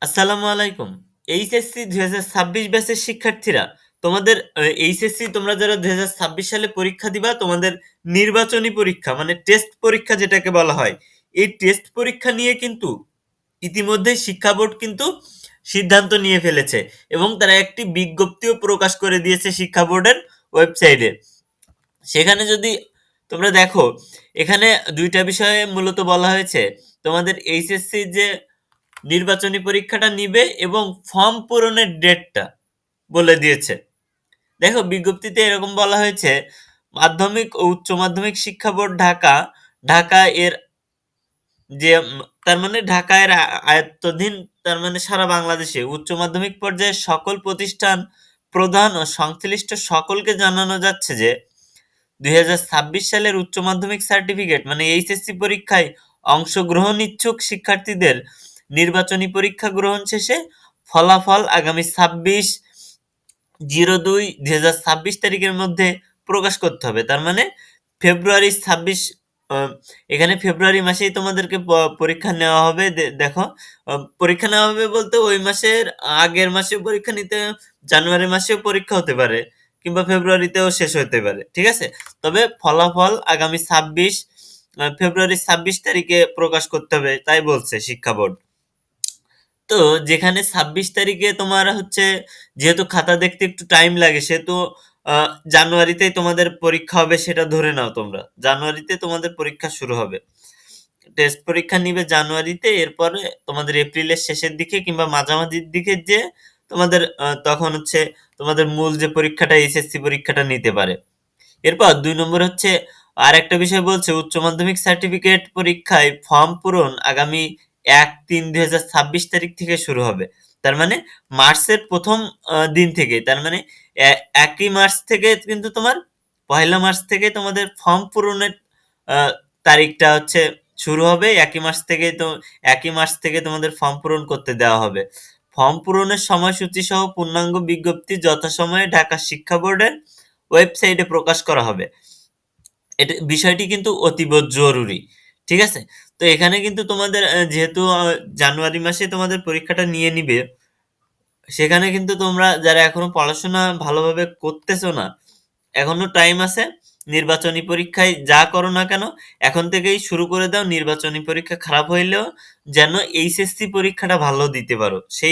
আসসালামু আলাইকুম। এইচএসসি ২০২৬ ব্যাচের শিক্ষার্থীরা, তোমাদের এইচএসসি তোমরা যারা ২০২৬ সালে পরীক্ষা দিবা, তোমাদের নির্বাচনী পরীক্ষা মানে টেস্ট পরীক্ষা যেটাকে বলা হয়, এই টেস্ট পরীক্ষা নিয়ে কিন্তু ইতিমধ্যেই শিক্ষা বোর্ড কিন্তু সিদ্ধান্ত নিয়ে ফেলেছে এবং তারা একটি বিজ্ঞপ্তিও প্রকাশ করে দিয়েছে শিক্ষা বোর্ডের ওয়েবসাইটে। সেখানে যদি তোমরা দেখো, এখানে ২ টা বিষয়ে মূলত বলা হয়েছে। তোমাদের এইচএসসি যে নির্বাচনী পরীক্ষাটা নিবে এবং ফর্ম পূরণের ডেটটা বলে দিয়েছে। দেখো, বিজ্ঞপ্তিতে এরকম বলা হয়েছে, মাধ্যমিক ও উচ্চ মাধ্যমিক শিক্ষা বোর্ড ঢাকা, ঢাকা এর যে তার মানে ঢাকা এর আয়ত্তাধীন, তার মানে সারা বাংলাদেশে উচ্চ মাধ্যমিক পর্যায়ে সকল প্রতিষ্ঠান প্রধান ও সংশ্লিষ্ট সকলকে জানানো যাচ্ছে যে ২০২৬ সালের উচ্চ মাধ্যমিক সার্টিফিকেট মানে এইচএসসি পরীক্ষায় অংশগ্রহণ ইচ্ছুক শিক্ষার্থীদের নির্বাচনী পরীক্ষা গ্রহণ শেষে ফলাফল আগামী ২৬/০২/২০২৬ তারিখের মধ্যে প্রকাশ করতে হবে। তার মানে ফেব্রুয়ারি ২৬, এখানে ফেব্রুয়ারি মাসেই তোমাদেরকে পরীক্ষা নেওয়া হবে। দেখো, পরীক্ষা নেওয়া হবে বলতে ওই মাসের আগের মাসেও পরীক্ষা নিতে, জানুয়ারি মাসেও পরীক্ষা হতে পারে কিংবা ফেব্রুয়ারিতেও শেষ হতে পারে। ঠিক আছে? তবে ফলাফল আগামী ফেব্রুয়ারি ২৬ তারিখে প্রকাশ করতে হবে, তাই বলছে শিক্ষা বোর্ড। তো যেখানে ২৬ তারিখে তোমার হচ্ছে, যেহেতু খাতা দেখতে একটু টাইম লাগে, সেহেতু জানুয়ারিতেই তোমাদের পরীক্ষা হবে, সেটা ধরে নাও তোমরা। জানুয়ারিতে তোমাদের পরীক্ষা শুরু হবে। টেস্ট পরীক্ষা নিবে জানুয়ারিতে, এরপরে তোমাদের এপ্রিলের শেষের দিকে কিংবা মাঝামাঝির দিকে যেয়ে তোমাদের তখন হচ্ছে তোমাদের মূল যে পরীক্ষাটা, এইচএসসি পরীক্ষাটা নিতে পারে। এরপর ২ নম্বর হচ্ছে, আরেকটা বিষয় বলছে, উচ্চ মাধ্যমিক সার্টিফিকেট পরীক্ষায় ফর্ম পূরণ আগামী ১-৩-২০২৬ তারিখ থেকে শুরু হবে। তার মানে মার্চের ১ম দিন থেকে, তার মানে ১ই মার্চ থেকে কিন্তু তোমার ১লা মার্চ থেকে তোমাদের ফর্ম পূরণের আ তারিখটা হচ্ছে শুরু হবে। ১ই মার্চ থেকে তোমাদের ফর্ম পূরণ করতে দেওয়া হবে। ফর্ম পূরণের সময়সূচি সহ পূর্ণাঙ্গ বিজ্ঞপ্তি যথাসময়ে ঢাকা শিক্ষা বোর্ডের ওয়েবসাইটে প্রকাশ করা হবে। বিষয়টি কিন্তু অতীব জরুরি। ঠিক আছে? তো এখানে কিন্তু তোমাদের যেহেতু জানুয়ারি মাসে তোমাদের পরীক্ষাটা নিয়ে নিবে, সেখানে কিন্তু তোমরা যারা এখনো পড়াশোনা ভালোভাবে করতেছো না, এখনো টাইম আছে। নির্বাচনী পরীক্ষায় যা করো না কেন, এখন থেকেই শুরু করে দাও। নির্বাচনী পরীক্ষা খারাপ হইলেও যেন এইচএসসি পরীক্ষাটা ভালো দিতে পারো। সেই